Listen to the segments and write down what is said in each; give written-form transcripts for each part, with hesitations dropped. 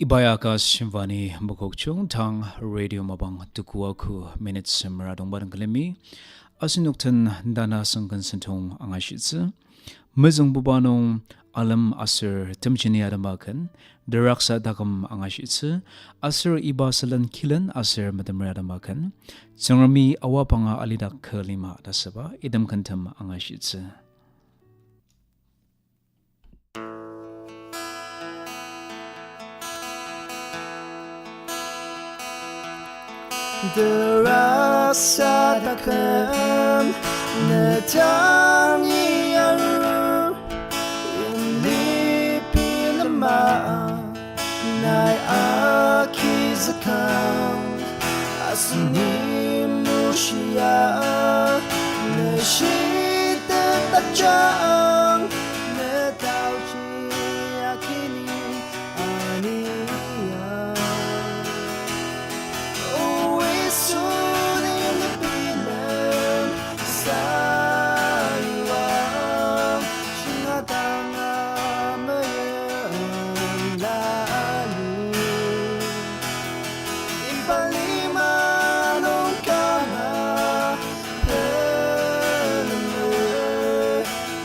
Ibayaka Simvani Mokokchung Tang Radio Mabang Tukuaku Minutes Maradong Barang Kalemi Asinuktan Dana Sangkan Sentong Angashitsu Mezung Bubanong Alam Asir Temjeni Adamakan Teraksa Takum Angashitsu Asir Lima-Kilen Asir Madamradamakan Tsungremi Awapanga Alidak Lima Dasaba Idam Kantam Angashitsu Teraksa Takum Netangi Aru Lipi Lama Nai Aki Zakam Asini Mushia Neshita Tajang Taochi Akini Ania Suti Pilan Saywa Shingatanga Meim Lani Impalima Longkama Pelme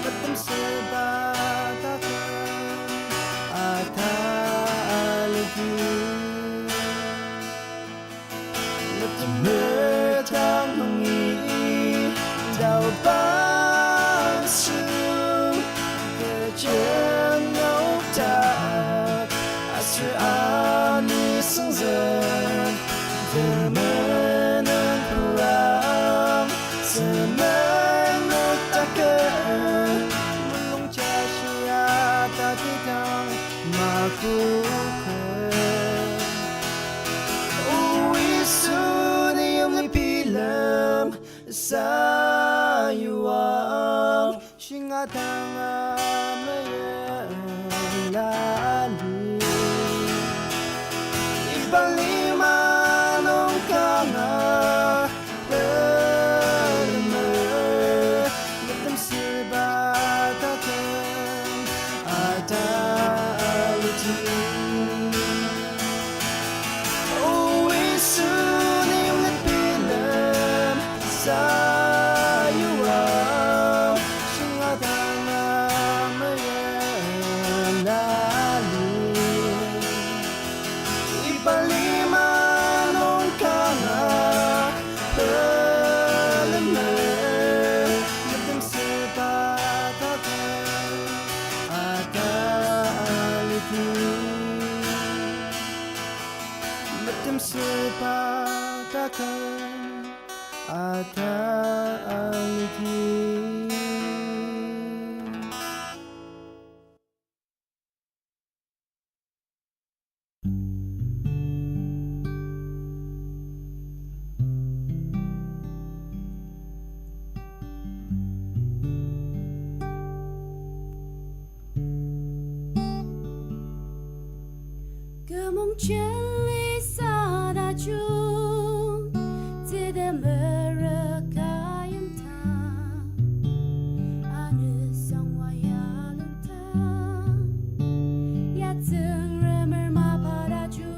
Tatem Takum Ataliki Metang mengi Dao Bangsu Kejen Notak Asir Ani Sengzen Termenan Perang Semen Notakan Melongcasia Tatidang Makukan Suti Pilan Saywa Shingatanga Meim Lani Impalima Longkama Pelme Tatem Takum Ataliki Suti Pilan Saywa Shingatanga Meim Lani Impalima Longkama Pelme Tatem Takum Ataliki Tatem Takum Ataliki Gemong Chili Sadaju Tida Merakayam Ta Anu Sangwaya Luta Ya Tsungremi Maparaju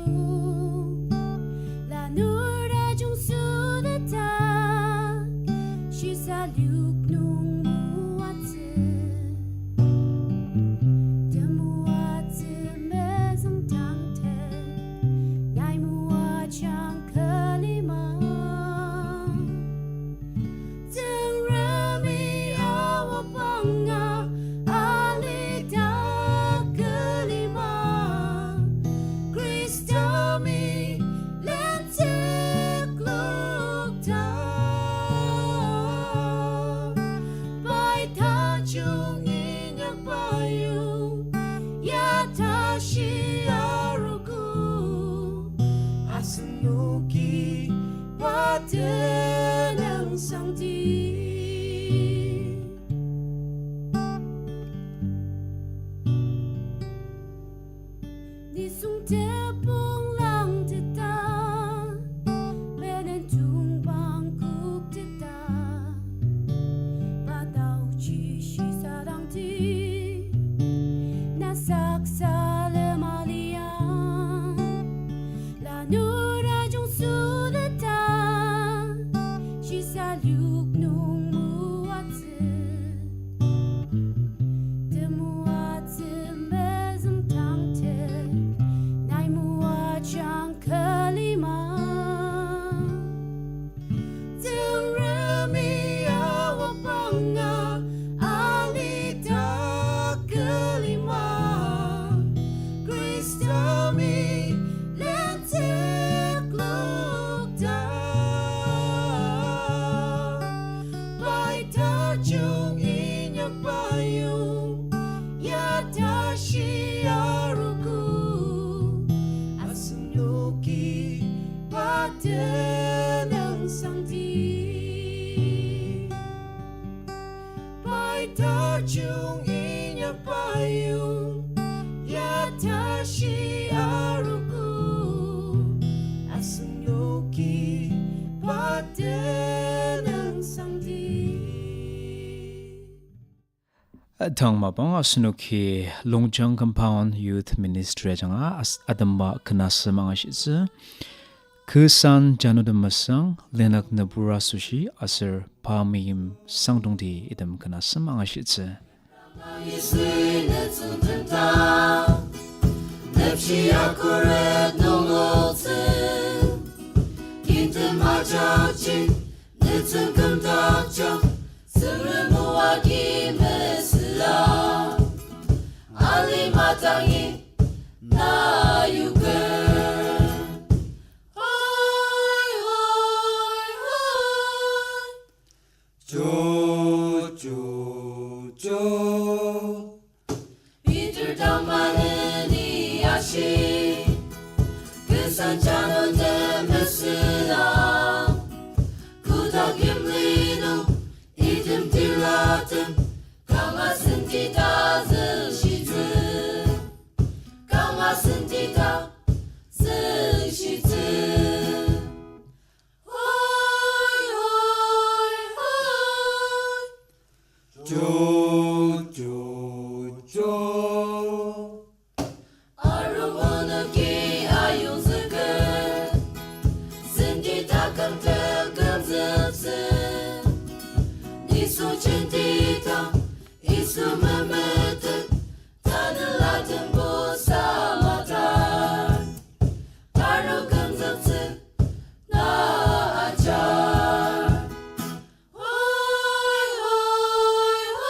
La Nura Jung Sudata Shisa Luk Nung Muatsu Temsuakum Tsungremi Awapanga Alidak Lima Kristomi Litet Lukta Bai Tajung Inyak Bayu Yatashi Aruku Asunuki Panung Sangang Nisung Tepung Lang Teta Menentung Bangkuk Teta Taochi Shisarang Ti Nasaksa Lemaliang Tsungremi Awapanga Alidak kelima Kristami Litet lukda Baita jung inyak payung Yatashi aruku Asunuki Panung Sangang Baita jung inyak payung Yatashi aruku Asunuki Panung Sangang Tangmabang Asunuki Longjang Compound Youth Ministry Janga Alemba Knas Mangashitsu San Chanutem Mesuang Linuk Nepur asoshi Aser Meim Sangtongdi idem Knas Mangashitsu Yisui netzun tentang Nepshi akuret nongoltse Kinten majachi Netzun kumdakja Tsungremi wagi mesla Ali matangi Na yuge Hoi hoi hoi 조조조 이들 담아는 이 아시 그 San Chanutem Mesuang 구덕임 리누 이듬 딜라듬 강화슨 디다 승시즈 강화슨 디다 승시즈 호이 호이 호이 조조조 아루무누기 아용스크 쓴디 타금 뜨금 습스 니수친디타 이수무무트 타늘라든 보사마타 바로 금습스 나아차 호이 호이 호이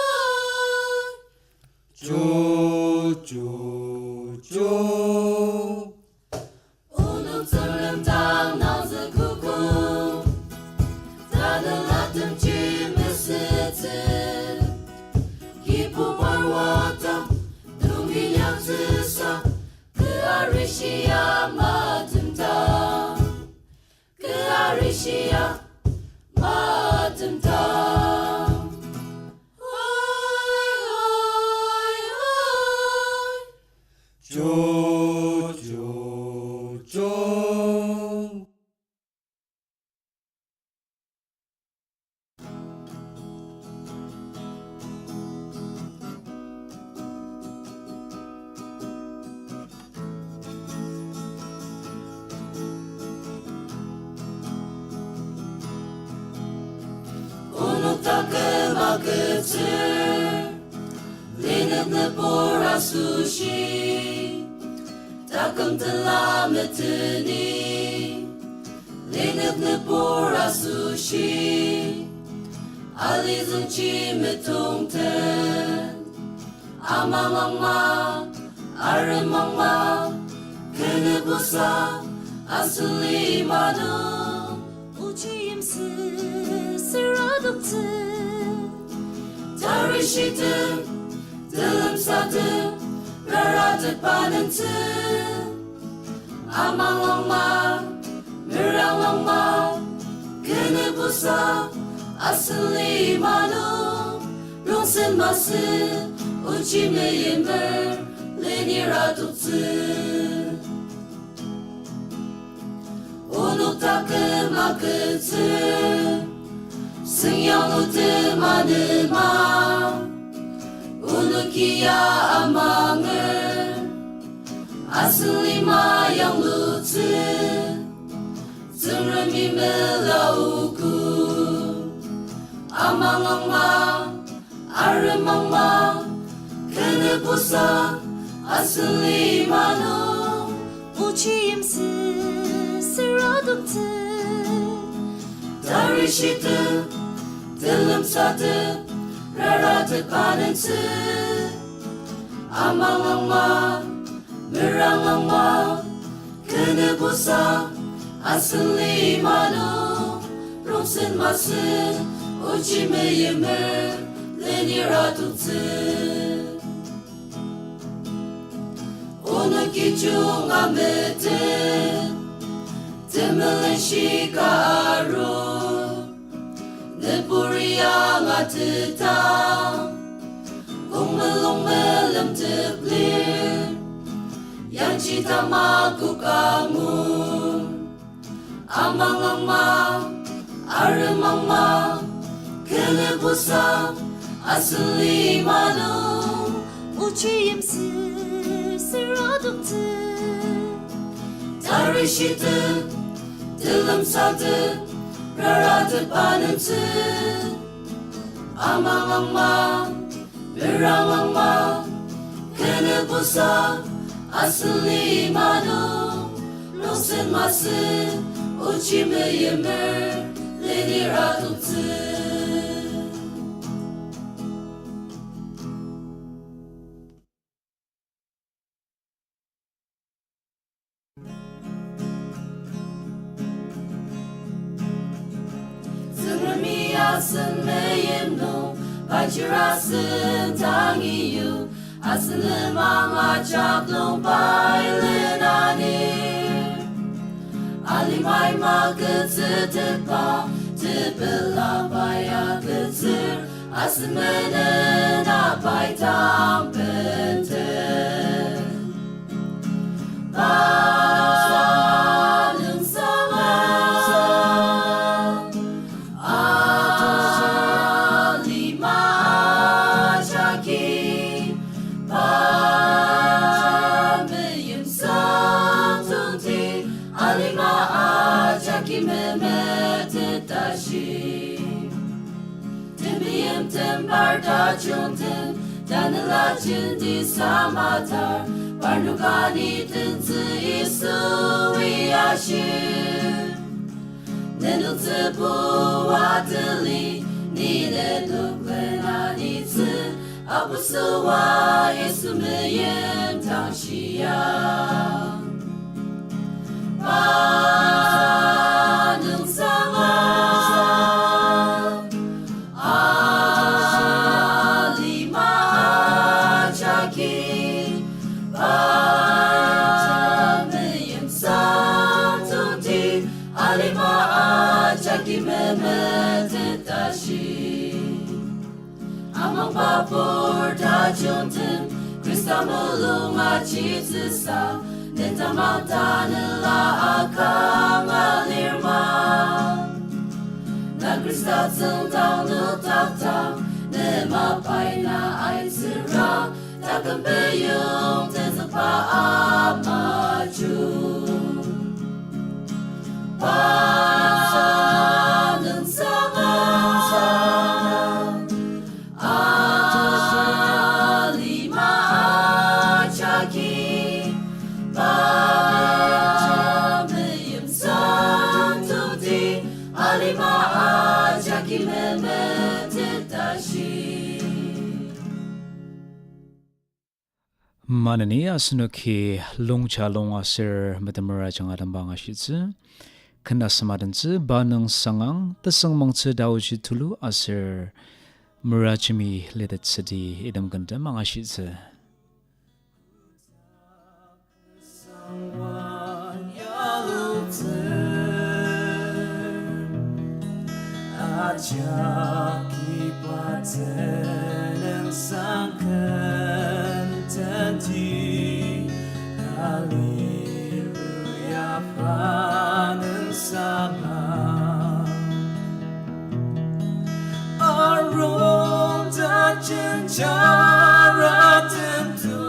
조조조 우눅설름당 나즈쿠쿠 다늘라든 지메스츠 기포벌와당 둥이냥스사 그 아리시야 마듬다 그 아리시야 마듬다 호이 호이 호이 조조조 오노타크마 끝을 Linuk Nepur asoshi Takum meteni Linuk Nepur asoshi Alizungchi metongten Amamangma Aremangma Kenebusa Asuli manu Uchiimsi Siradukti Tarishitim Dalam satu Raradak panentu Amang longma Mirang longma Kenebusa Asli manu Rongsen masu Uchi meyember Leni raduktu Unuk takım akıtı Sınyan utum anıma Unukiya amangır Asli mayang lutu Tsungremi melauku 아망앙망 아르망망 그느보사 아슬리마노 우치임스 스러둑트 다리시드 들름사드 라라드 바는스 아망앙망 메랑앙망 그느보사 아슬리마노 롱센마스 오지메예메 레니라두츠 오늘 기중아메데 데멜레시가아루 네뿌리양아드다 공멜롱멜렘드블리 양지다마구가문 아망앙망 아르망망 그느보사 아슬리마노 우치임스 스러둑트 다리시드 들름사드 라라드 바는트 아망앙망 메랑앙망 그느보사 아슬리마노 롱센마스 오치메예메 레니라두트 Tsungremi asen meyemno Bajirasen tangiyu Asen lemang ajablong bailin anir Alimai magetse depa Dibela baya getir Asen menen abai tampenten Panung Sangang Alima Jaki Meim Sangtongdi Alima Jaki Memetetashi Temiem tembar da jonten Danela jindi samatar Barnugani tenzi isu wiyashir Nenutze buwadili Nine dukwenani tzi Abusuwa isu meyem tangshiya Panung Sangang Alima Jaki Meim Sangtongdi Alima Jaki Memetetashi Amang babur da jonten Krista mulung achitsisa Nentamang tanela akang alirma Na Krista tsungtang nutak-tang Nema paina aitsira Takum beyong tezapa amaju Panung Sangang Alima Jaki Meim Sangtongdi Alima Jaki Memetetashi Manani asunuki Longchalong asir Merajemi Alemba ngashitsu Kena samadanzu Panung Sangang Tesungmangtsu Taochi Tulu asir Merajemi Litet sedi idam ganda mangashitsu Ajaki paten sangkan tanti Haleluya Panung Sangang Arung dan jenjara tentu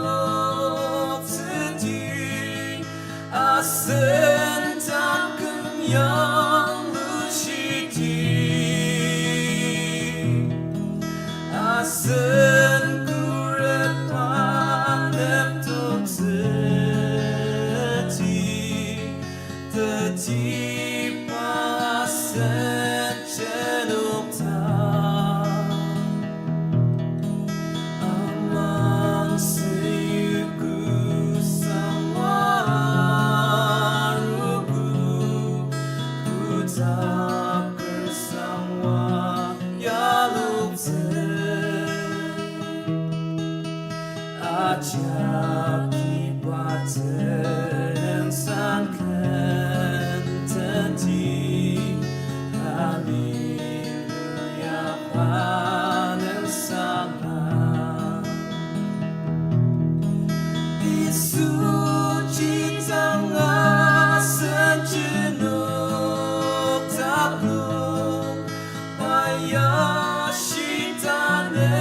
sedih Asen Takum yang lushiti asen kurepan neptok seti pasen cenuktan amang seyuku sangwaruku ku tak bersama ya ajak ibadah sangkan tadi haleluya Panung Sangang disuci tangan sejenuh takum payah syitane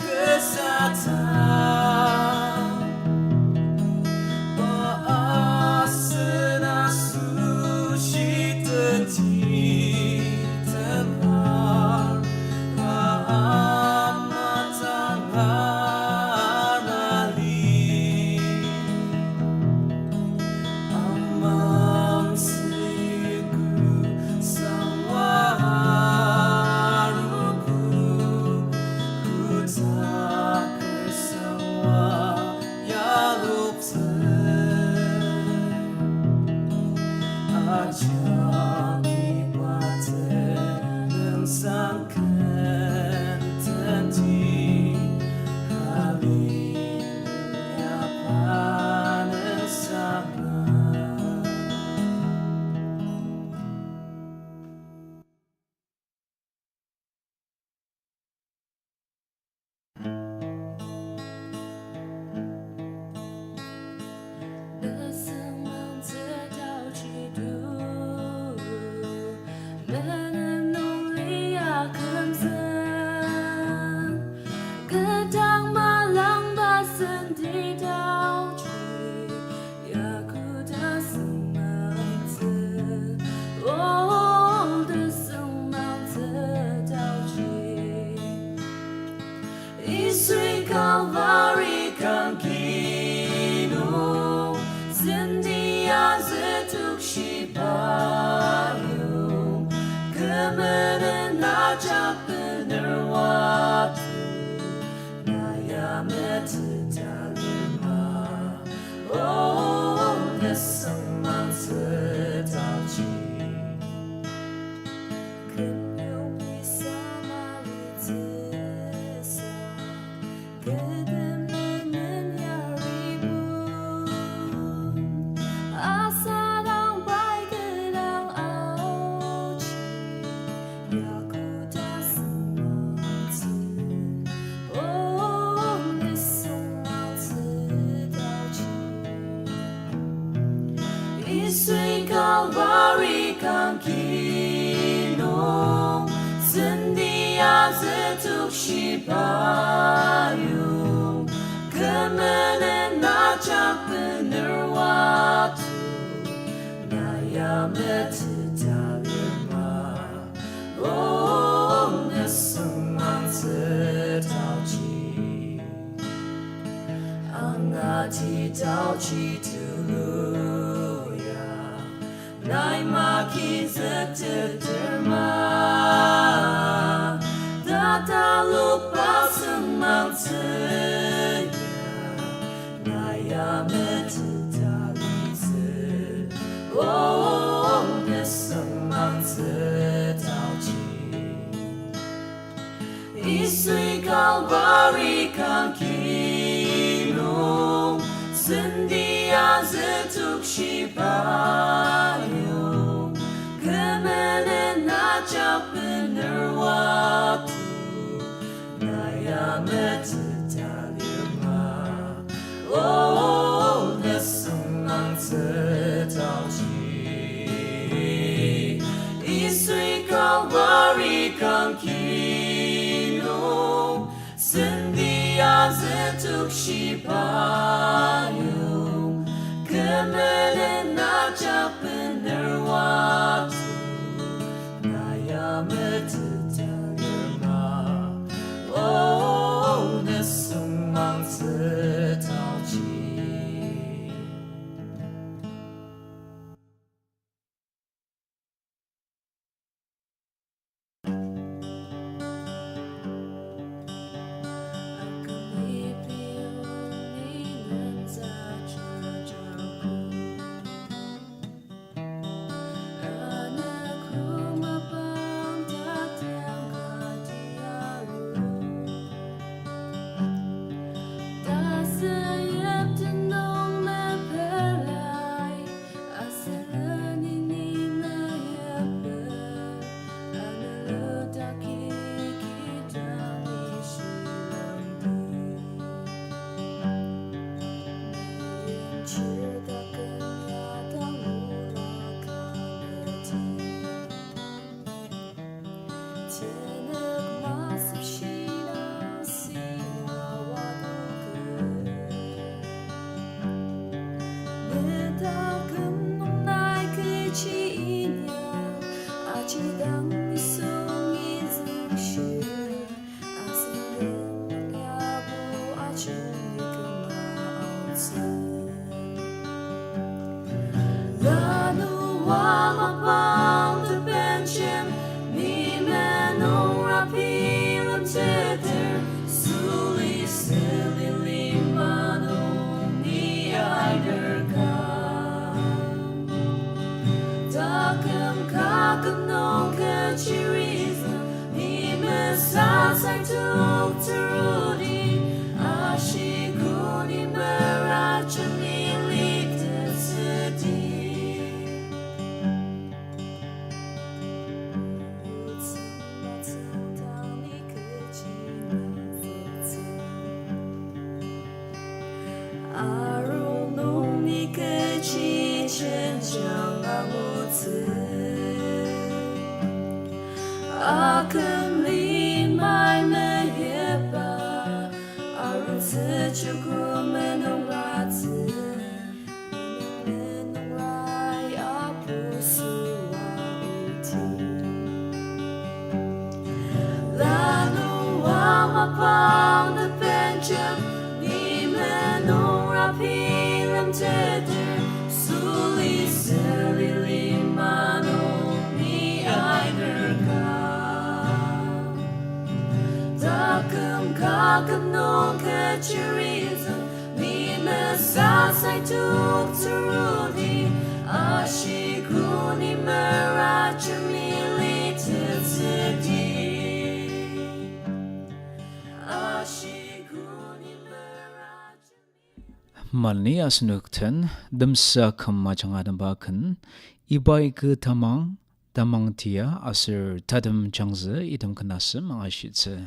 kesatan Asena sushi teti tempat matang anali amam siku sangwaruku ku tak bersama ya ajak ibadah sangkan tadi haleluya Panung Sangang Gedang malang basen di Taochi ya ku Tesungmangtsu oh Tesungmangtsu Taochi Isui Kalvari kan kinu sendia zetuk shibayung kemudian ajak penerwatu Oh, Tesungmangtsu Taochi Kenyong bersama Litet Kedeminan ya ribut Asadang baik gedang Aochi Ya ku Tesungmangtsu Oh, Tesungmangtsu Taochi Isui Kalvari kan kinong sendia zetuk shibayung kemudian ajak penerwatu naya metedalima oh Tesungmangtsu Taochi angati Taochi Tulu Lima-Kilen terma Tata lupa Tsungremi Naya metedalize Oh Tesungmangtsu Taochi Isui Kalvari kan kinong sendia zetuk shibayung kemudian ajak penerwatu naya metedalima oh Tesungmangtsu Taochi Isui Kalvari kan kinong sendia zetuk shibayung kemudian ajak penerwatu naya metedalima oh Awapanga Benjem Nimenong Rapilam Tether Suli Sili Limanong Ni Aiderka Takum Kakanong Kachiriza Nimen Sangtongdi Terudi Ashikuni Merajemi Litet Suti Arunoni Kechi Chenjang Amutsu Akum Limai Meheba Arutsu Chukumenong Ratsu Menong Rai Apusuwa Uti Lanu Awapanga Benjem Nimenong Rapilam Tether Suli Sili Limanong Ni Aiderka Takum Kakanong Kachiriza Nimen Sangtongdi Terudi Ashikuni Merajemi Litet Suti Ashikuni Merajemi Malni asnukten Temsuakum Khensa Ibai Ku Tamang Tamang Tia asir Tatem Jangzu idem kenasem angashitse.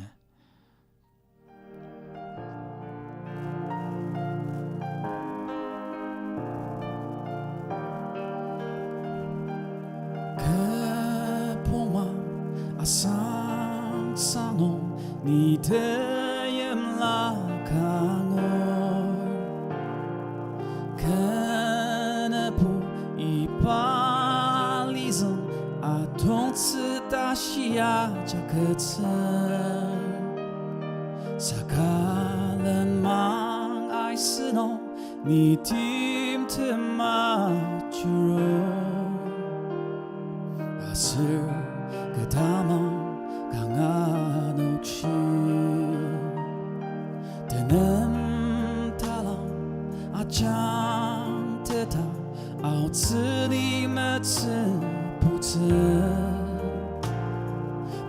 Asang sanong ni tayem la kangor kana pu ipalizam atong tsu da xia ja ke chen sakalan mang ai si no ni tim te ma churo asir 그 다만 강한 옥시 드는 타랑 아짱 뜻다 아우츠니 매츠 부츠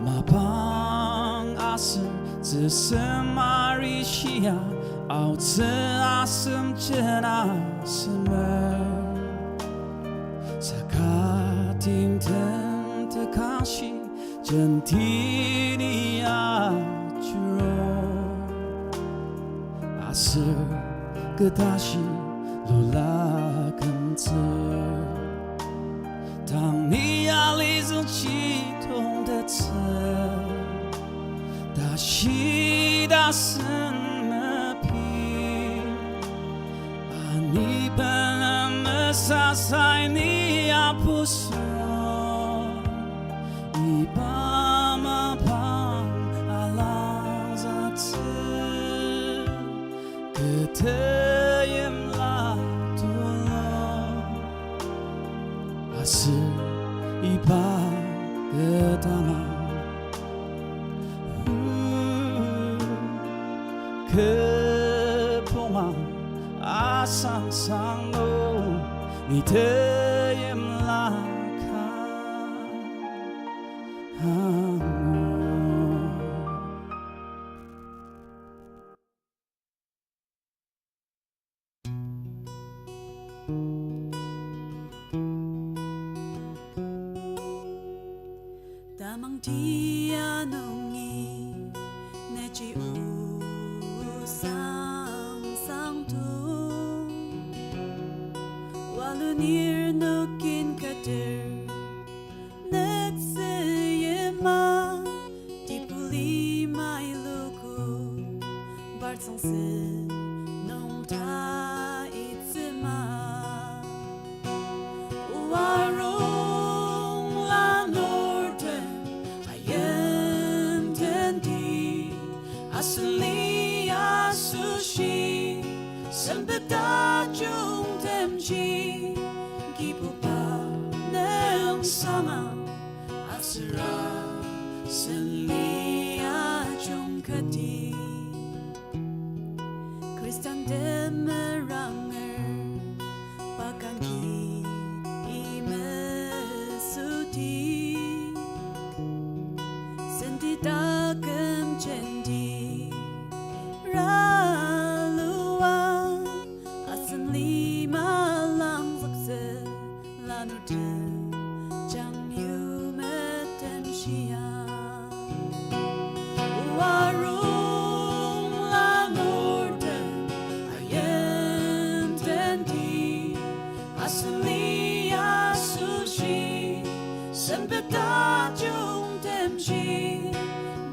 마방 아슴 즈스 마리시야 아우츠 아슴 쯔나 스mer 사카팀템 가시 전티니야 주로 아슬 그 다시 놀라금들 당니야 리즌 치통대체 다시 다스메피 아니 바람을 사사이니 아프소 이밤아 밤 알랑자츠 그대의 라둘러 아슬 이밤 그다만 그 봉황 아상상로 니대의 라 Tamang Tia nongi neji usang sangtung walunir nokin kader nekseyema dipuli mai luku bartsang sin nong ta itsema warong la norden ayem tendi asli asoshi sembeta jung temji gibu pa neng Sangang Asra Selia Jungkati Kristan Demeranger Pakangi Ime Suti Senti Takum Jendi Ralua Asan Lima Lang Zakse Lanute Jangyu Metem Shia Warung La Norden Ayem Tendi Asli asoshi Sempeta Jung Temji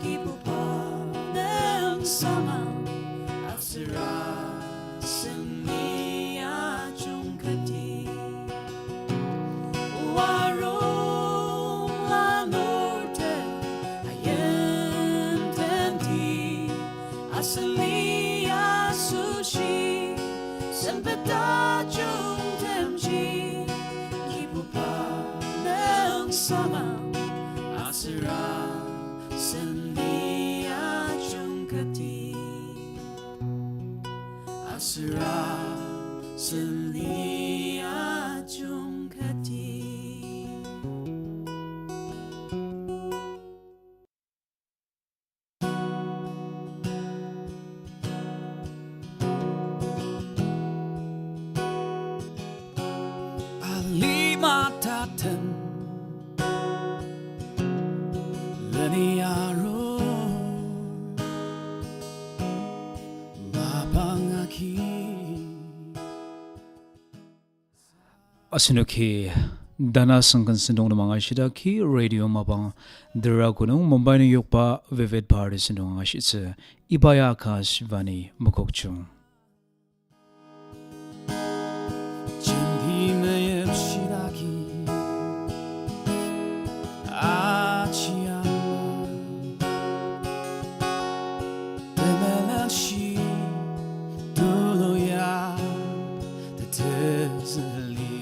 Gibu Panung Sangang Asra Seni Jung Kati Warung La Norden Ayem Tendi Asli asoshi Sempeta Jung Temji Gibu Panung Sangang Asra Seni Jung Kati Asra Seni Jung Kati Alima Tatem Leniaro Mapangaki Asinuki Dana Sangkan Sindong na mga shida ki radio mabang dira kunung Mumbai New York pa vivid party sindong mga shitsa Ibai Vani Mukokchung Jendi Meim Shiraki Achiyama Temelashi Tulu ya Tetezeli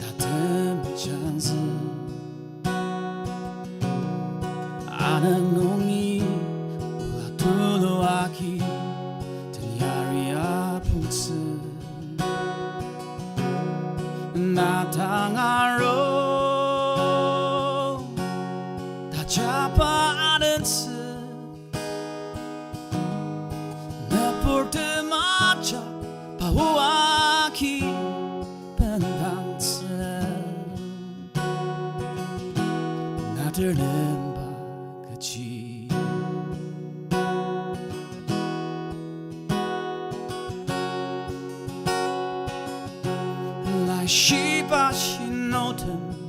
Tatem Jangzu Anan nongi ula tulu aki tenyari aputsu natangaro tajapa adensu Nepur temaca pahuaki Alemba kecil Lai Shiba Shinotem